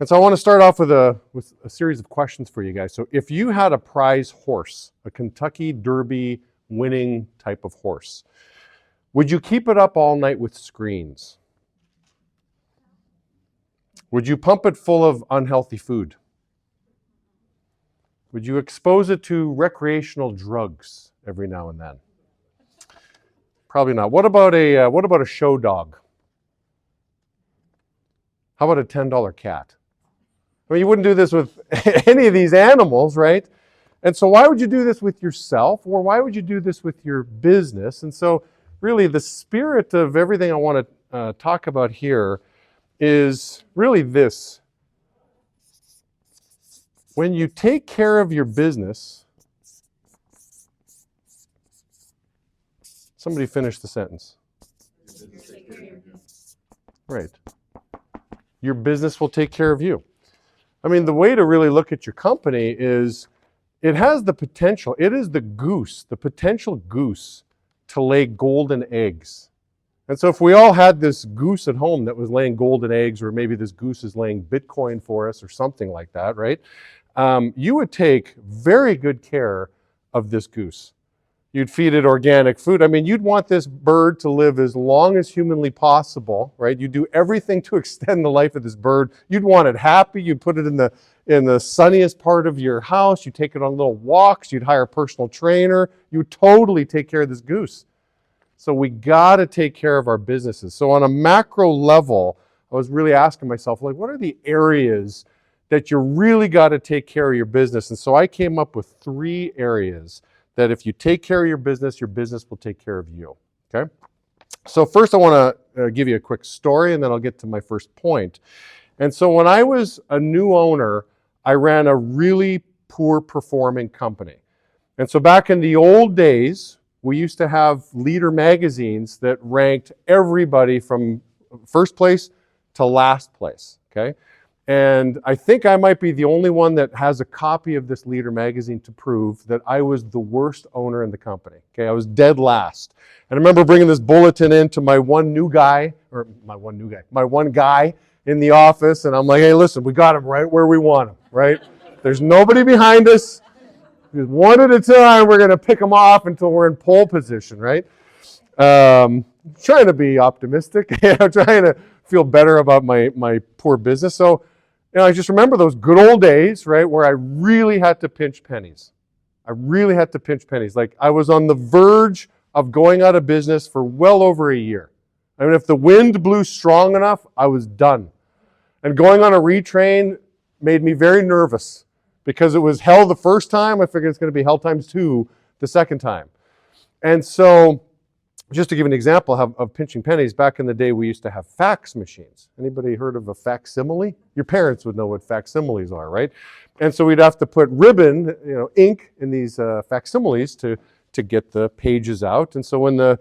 And so I want to start off with a series of questions for you guys. So if you had a prize horse, a Kentucky Derby winning type of horse, would you keep it up all night with screens? Would you pump it full of unhealthy food? Would you expose it to recreational drugs every now and then? Probably not. What about a show dog? How about a $10 cat? I mean, you wouldn't do this with any of these animals, right? And so why would you do this with yourself, or why would you do this with your business? And so really the spirit of everything I want to talk about here is really this. When you take care of your business, somebody finish the sentence. Right. Your business will take care of you. I mean, the way to really look at your company is it has the potential, it is the goose, the potential goose to lay golden eggs. And so if we all had this goose at home that was laying golden eggs, or maybe this goose is laying Bitcoin for us or something like that, right? You would take very good care of this goose. You'd feed it organic food. I mean, you'd want this bird to live as long as humanly possible, right? You do everything to extend the life of this bird. You'd want it happy. You'd put it in the sunniest part of your house. You'd take it on little walks. You'd hire a personal trainer. You would totally take care of this goose. So we got to take care of our businesses. So on a macro level, I was really asking myself, like, what are the areas that you really got to take care of your business? And so I came up with 3 areas that if you take care of your business will take care of you, okay? So first I want to give you a quick story, and then I'll get to my first point. And so when I was a new owner, I ran a really poor performing company. And so back in the old days, we used to have leader magazines that ranked everybody from first place to last place, okay? And I think I might be the only one that has a copy of this Leader magazine to prove that I was the worst owner in the company. Okay, I was dead last. And I remember bringing this bulletin in to my one guy in the office, and I'm like, hey, listen, we got him right where we want him, right? There's nobody behind us. Just one at a time, we're going to pick them off until we're in pole position, right? Trying to be optimistic. I'm trying to feel better about my poor business. So, I just remember those good old days, right, where I really had to pinch pennies. Like I was on the verge of going out of business for well over a year. I mean, if the wind blew strong enough, I was done. And going on a retrain made me very nervous because it was hell the first time. I figured it's going to be hell times 2 the second time. And so, just to give an example of pinching pennies, back in the day we used to have fax machines. Anybody heard of a facsimile? Your parents would know what facsimiles are, right? And so we'd have to put ribbon, ink in these facsimiles to get the pages out. And so when the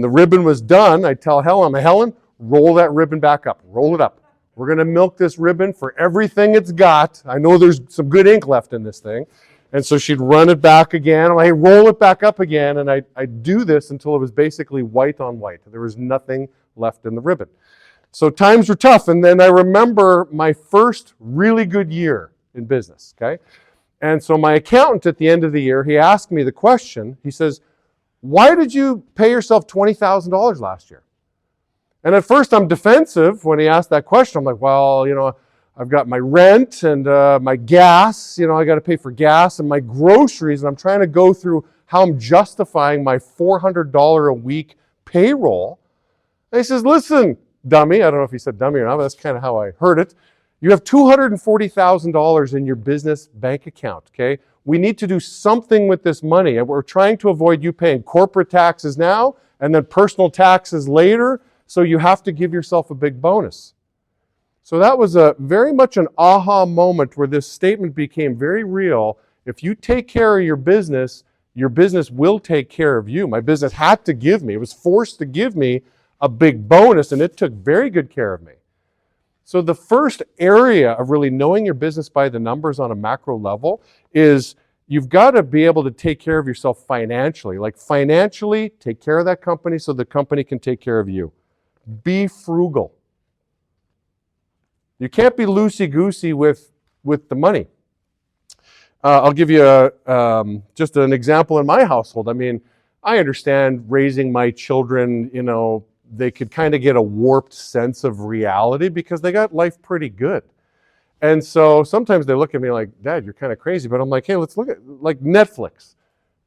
ribbon was done, I'd tell Helen, roll that ribbon back up, roll it up. We're going to milk this ribbon for everything it's got. I know there's some good ink left in this thing. And so she'd run it back again, and I'd roll it back up again, and I'd do this until it was basically white on white. There was nothing left in the ribbon. So times were tough, and then I remember my first really good year in business, okay? And so my accountant at the end of the year, he asked me the question, he says, why did you pay yourself $20,000 last year? And at first I'm defensive when he asked that question. I'm like, well, I've got my rent and my gas, I got to pay for gas and my groceries, and I'm trying to go through how I'm justifying my $400 a week payroll. And he says, listen, dummy, I don't know if he said dummy or not, but that's kind of how I heard it. You have $240,000 in your business bank account, okay? We need to do something with this money, and we're trying to avoid you paying corporate taxes now and then personal taxes later, so you have to give yourself a big bonus. So that was very much an aha moment where this statement became very real. If you take care of your business will take care of you. My business had to give me, it was forced to give me a big bonus, and it took very good care of me. So the first area of really knowing your business by the numbers on a macro level is you've got to be able to take care of yourself financially. Like financially, take care of that company so the company can take care of you. Be frugal. You can't be loosey-goosey with the money. I'll give you just an example in my household. I mean, I understand raising my children, you know, they could kind of get a warped sense of reality because they got life pretty good. And so sometimes they look at me like, Dad, you're kind of crazy. But I'm like, hey, let's look at like Netflix.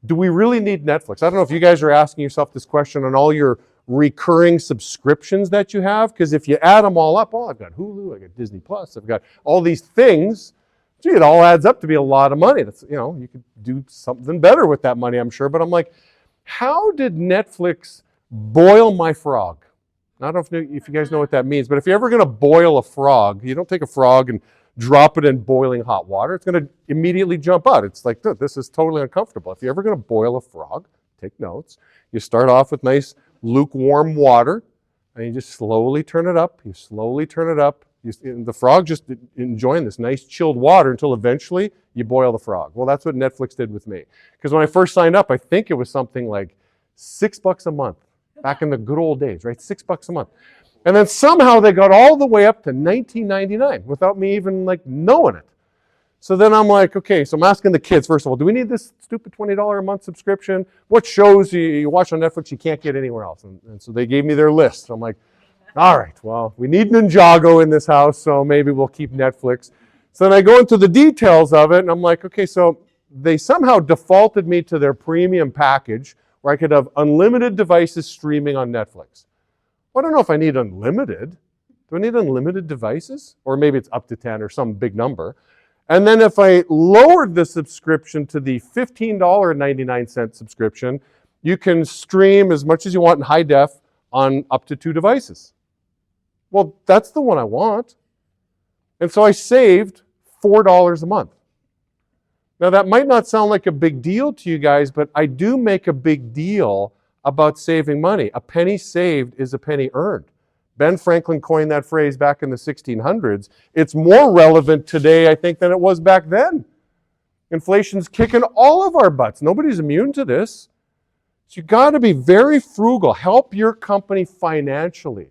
Do we really need Netflix? I don't know if you guys are asking yourself this question on all your recurring subscriptions that you have, because if you add them all up, oh, I've got Hulu, I've got Disney Plus, I've got all these things. Gee, it all adds up to be a lot of money. That's, you know, you could do something better with that money, I'm sure. But I'm like, how did Netflix boil my frog? I don't know if you guys know what that means, but if you're ever going to boil a frog, you don't take a frog and drop it in boiling hot water. It's going to immediately jump out. It's like, dude, this is totally uncomfortable. If you're ever going to boil a frog, take notes. You start off with nice lukewarm water, and you just slowly turn it up. You slowly turn it up. The frog just enjoying this nice chilled water until eventually you boil the frog. Well, that's what Netflix did with me. Because when I first signed up, I think it was something like $6 a month. Back in the good old days, right? $6 a month. And then somehow they got all the way up to $19.99 without me even like knowing it. So then I'm like, okay, so I'm asking the kids, first of all, do we need this stupid $20 a month subscription? What shows you watch on Netflix you can't get anywhere else? And so they gave me their list. So I'm like, all right, well, we need Ninjago in this house, so maybe we'll keep Netflix. So then I go into the details of it, and I'm like, okay, so they somehow defaulted me to their premium package where I could have unlimited devices streaming on Netflix. Well, I don't know if I need unlimited. Do I need unlimited devices? Or maybe it's up to 10 or some big number. And then if I lowered the subscription to the $15.99 subscription, you can stream as much as you want in high def on up to 2 devices. Well, that's the one I want. And so I saved $4 a month. Now, that might not sound like a big deal to you guys, but I do make a big deal about saving money. A penny saved is a penny earned. Ben Franklin coined that phrase back in the 1600s. It's more relevant today, I think, than it was back then. Inflation's kicking all of our butts. Nobody's immune to this. So you got to be very frugal. Help your company financially.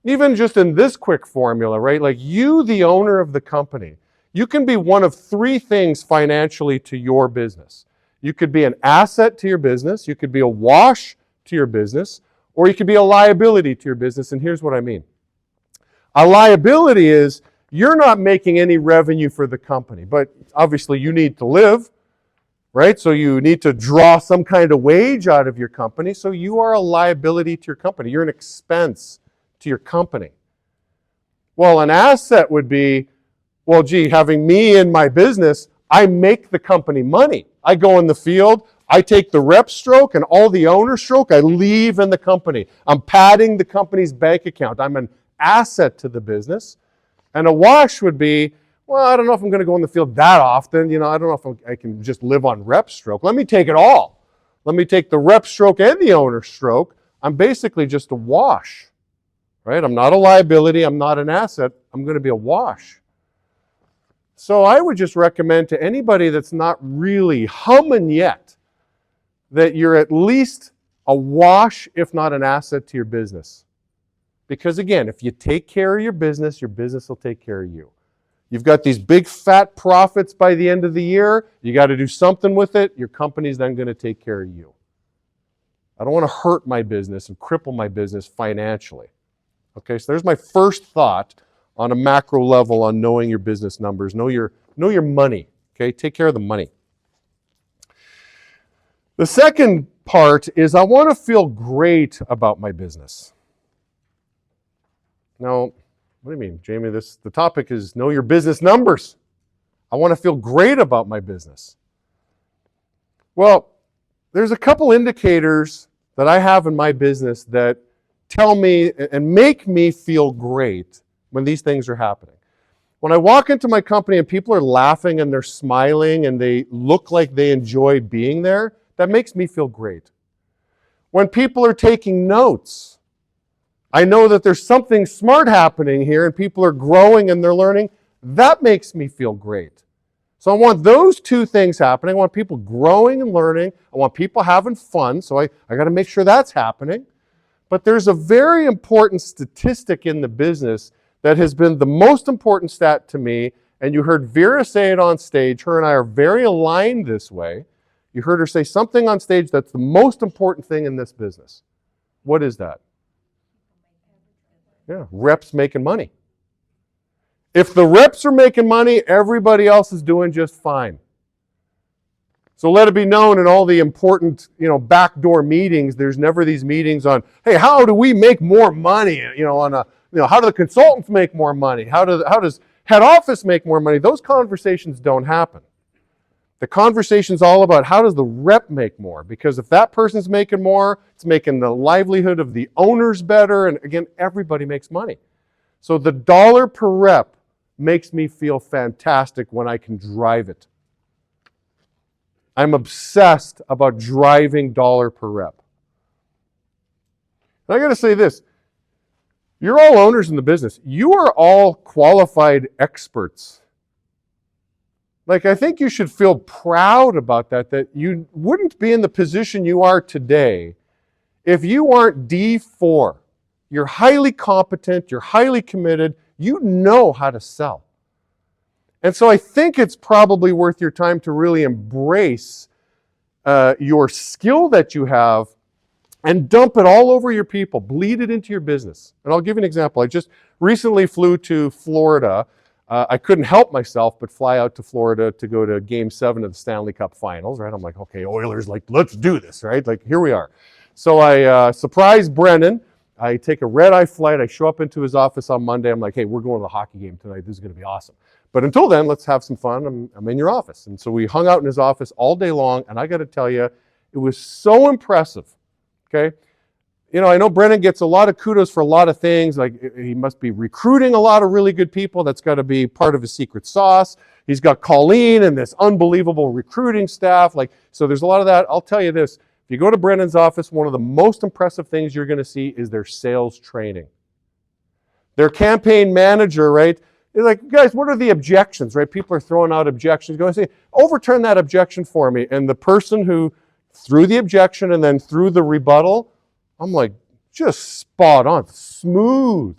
Even just in this quick formula, right? Like you, the owner of the company, you can be one of 3 things financially to your business. You could be an asset to your business, you could be a wash to your business, or you could be a liability to your business. And here's what I mean. A liability is you're not making any revenue for the company, but obviously you need to live, right? So you need to draw some kind of wage out of your company. So you are a liability to your company. You're an expense to your company. Well, an asset would be, well, gee, having me in my business, I make the company money. I go in the field, I take the rep stroke and all the owner stroke, I leave in the company. I'm padding the company's bank account. I'm an asset to the business. And a wash would be, well, I don't know if I'm going to go in the field that often. You know, I don't know if I can just live on rep stroke. Let me take it all. Let me take the rep stroke and the owner stroke. I'm basically just a wash, right? I'm not a liability. I'm not an asset. I'm going to be a wash. So I would just recommend to anybody that's not really humming yet that you're at least a wash, if not an asset to your business. Because again, if you take care of your business will take care of you. You've got these big fat profits by the end of the year. You got to do something with it. Your company's then going to take care of you. I don't want to hurt my business and cripple my business financially. Okay, so there's my first thought on a macro level on knowing your business numbers. Know your money. Okay, take care of the money. The second part is I want to feel great about my business. Now, what do you mean, Jamie? The topic is know your business numbers. I want to feel great about my business. Well, there's a couple indicators that I have in my business that tell me and make me feel great when these things are happening. When I walk into my company and people are laughing and they're smiling and they look like they enjoy being there, that makes me feel great. When people are taking notes, I know that there's something smart happening here and people are growing and they're learning, that makes me feel great. So I want those 2 things happening. I want people growing and learning. I want people having fun, so I got to make sure that's happening. But there's a very important statistic in the business that has been the most important stat to me, and you heard Vera say it on stage. Her and I are very aligned this way. You heard her say something on stage that's the most important thing in this business. What is that? Yeah, reps making money. If the reps are making money, everybody else is doing just fine. So let it be known in all the important, backdoor meetings, there's never these meetings on, hey, how do we make more money? How do the consultants make more money? How does head office make more money? Those conversations don't happen. The conversation's all about how does the rep make more? Because if that person's making more, it's making the livelihood of the owners better, and again, everybody makes money. So the dollar per rep makes me feel fantastic when I can drive it. I'm obsessed about driving dollar per rep. And I got to say this. You're all owners in the business. You are all qualified experts. I think you should feel proud about that you wouldn't be in the position you are today if you aren't D4. You're highly competent, you're highly committed, you know how to sell. And so I think it's probably worth your time to really embrace your skill that you have and dump it all over your people. Bleed it into your business. And I'll give you an example. I just recently flew to Florida. I couldn't help myself but fly out to Florida to go to Game 7 of the Stanley Cup Finals, right? I'm like, okay, Oilers, let's do this, right? Here we are. So I surprise Brennan. I take a red-eye flight. I show up into his office on Monday. I'm like, hey, we're going to the hockey game tonight. This is going to be awesome. But until then, let's have some fun. I'm in your office. And so we hung out in his office all day long, and I got to tell you, it was so impressive, okay? I know Brennan gets a lot of kudos for a lot of things, he must be recruiting a lot of really good people. That's got to be part of his secret sauce. He's got Colleen and this unbelievable recruiting staff. So there's a lot of that. I'll tell you this, if you go to Brennan's office, one of the most impressive things you're going to see is their sales training. Their campaign manager, right? Guys, what are the objections, right? People are throwing out objections. Go and say, overturn that objection for me. And the person who threw the objection and then threw the rebuttal, I'm like, just spot on, smooth.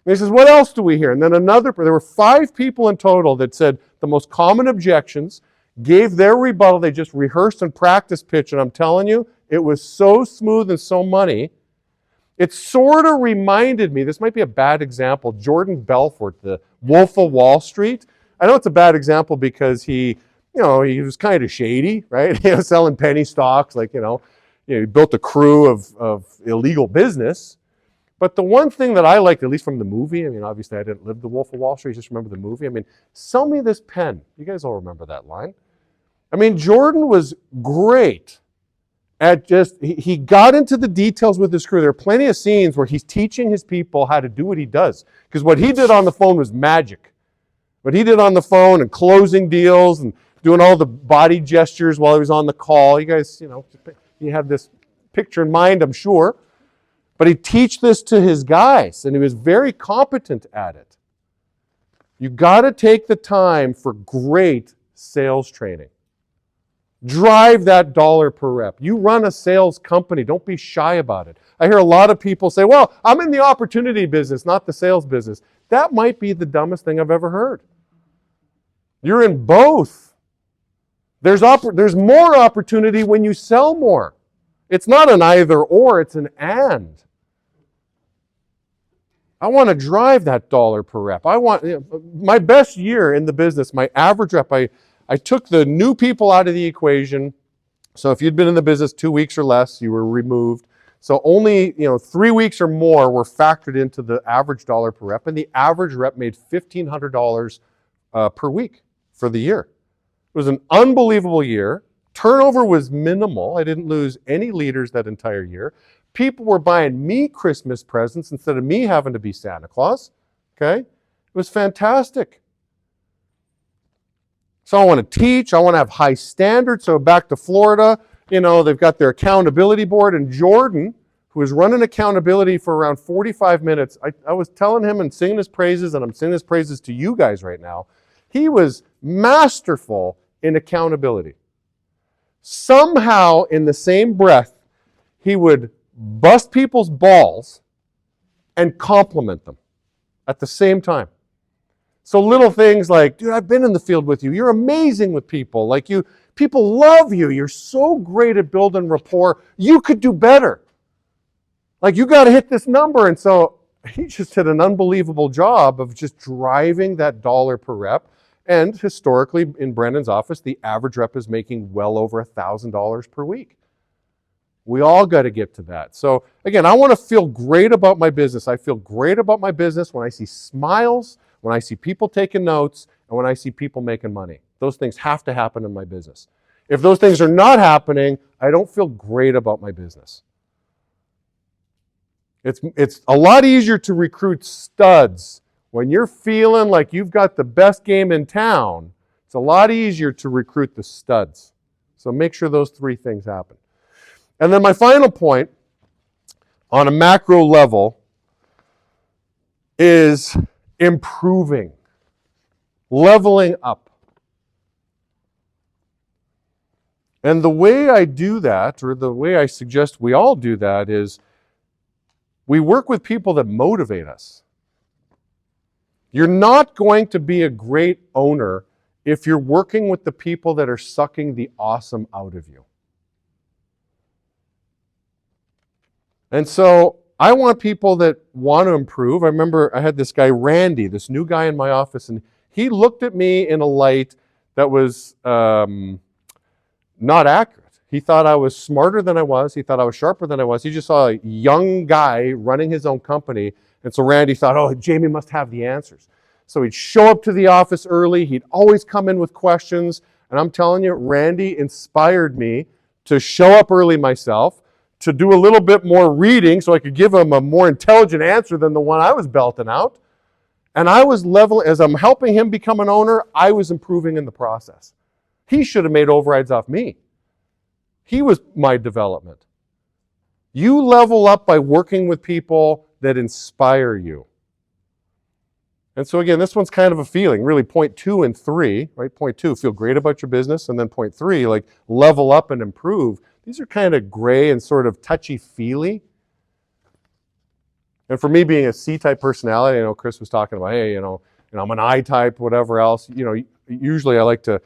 And he says, what else do we hear? And then there were 5 people in total that said the most common objections, gave their rebuttal. They just rehearsed and practiced pitch. And I'm telling you, it was so smooth and so money. It sort of reminded me, this might be a bad example, Jordan Belfort, the Wolf of Wall Street. I know it's a bad example because he was kind of shady, right? Selling penny stocks, he built a crew of illegal business. But the one thing that I liked, at least from the movie, obviously I didn't live the Wolf of Wall Street, just remember the movie. Sell me this pen. You guys all remember that line. Jordan was great at he got into the details with his crew. There are plenty of scenes where he's teaching his people how to do what he does. Because what he did on the phone was magic. What he did on the phone and closing deals and doing all the body gestures while he was on the call. You guys, you have this picture in mind, I'm sure. But he'd teach this to his guys, and he was very competent at it. You got to take the time for great sales training. Drive that dollar per rep. You run a sales company. Don't be shy about it. I hear a lot of people say, well, I'm in the opportunity business, not the sales business. That might be the dumbest thing I've ever heard. You're in both. There's more opportunity when you sell more. It's not an either or, it's an and. I want to drive that dollar per rep. My best year in the business, my average rep, I took the new people out of the equation. So if you'd been in the business 2 weeks or less, you were removed. So only 3 weeks or more were factored into the average dollar per rep, and the average rep made $1,500 per week for the year. It was an unbelievable year. Turnover was minimal. I didn't lose any leaders that entire year. People were buying me Christmas presents instead of me having to be Santa Claus. Okay? It was fantastic. So I want to teach. I want to have high standards. So back to Florida, they've got their accountability board. And Jordan, who was running accountability for around 45 minutes, I was telling him and singing his praises, and I'm singing his praises to you guys right now. He was masterful in accountability. Somehow, in the same breath, he would bust people's balls and compliment them. at the same time. So little things like, dude, I've been in the field with you. You're amazing with people. Like people love you. You're so great at building rapport. You could do better. Like you got to hit this number. And so he just did an unbelievable job of just driving that dollar per rep. And historically in Brendan's office, the average rep is making well over $1,000 per week. We all got to get to that. So again, I want to feel great about my business. I feel great about my business when I see smiles, when I see people taking notes, and when I see people making money. Those things have to happen in my business. If those things are not happening, I don't feel great about my business. It's a lot easier to recruit studs when you're feeling like you've got the best game in town. It's a lot easier to recruit the studs. So make sure those three things happen. And then my final point on a macro level is improving, leveling up. And the way I do that, or the way I suggest we all do that, is we work with people that motivate us. You're not going to be a great owner if you're working with the people that are sucking the awesome out of you. And so I want people that want to improve. I remember I had this guy, Randy, this new guy in my office, and he looked at me in a light that was not accurate. He thought I was smarter than I was. He thought I was sharper than I was. He just saw a young guy running his own company. And so Randy thought, oh, Jamie must have the answers. So he'd show up to the office early. He'd always come in with questions. And I'm telling you, Randy inspired me to show up early myself, to do a little bit more reading so I could give him a more intelligent answer than the one I was belting out. And I was as I'm helping him become an owner, I was improving in the process. He should have made overrides off me. He was my development. You level up by working with people that inspire you. And so again, this one's kind of a feeling, really point 2 and 3, right? Point 2, feel great about your business. And then point 3, like level up and improve. These are kind of gray and sort of touchy-feely. And for me being a C-type personality, I know Chris was talking about, hey, I'm an I-type, whatever else. Usually I like to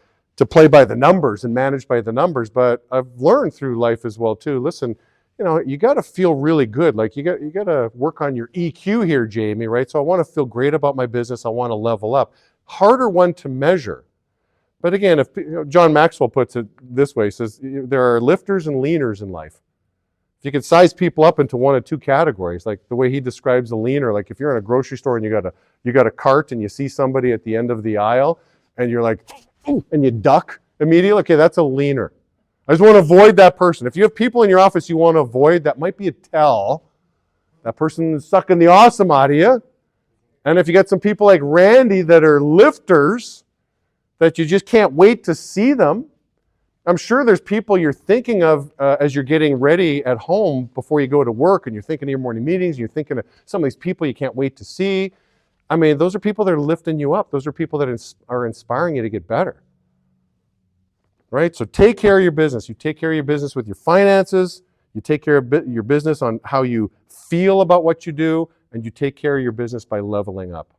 play by the numbers and manage by the numbers. But I've learned through life as well too. Listen, you got to feel really good. Like you got to work on your EQ here, Jamie, right? So I want to feel great about my business. I want to level up. Harder one to measure. But again, if John Maxwell puts it this way, he says there are lifters and leaners in life. If you could size people up into one of two categories, like the way he describes a leaner, like if you're in a grocery store and you got a cart and you see somebody at the end of the aisle and you're like, ooh, and you duck immediately, okay, that's a leaner. I just want to avoid that person. If you have people in your office you want to avoid, that might be a tell. That person is sucking the awesome out of you. And if you got some people like Randy that are lifters, that you just can't wait to see them. I'm sure there's people you're thinking of as you're getting ready at home before you go to work, and you're thinking of your morning meetings, and you're thinking of some of these people you can't wait to see. I mean, those are people that are lifting you up. Those are people that are inspiring you to get better. Right? So take care of your business. You take care of your business with your finances. You take care of your business on how you feel about what you do, and you take care of your business by leveling up.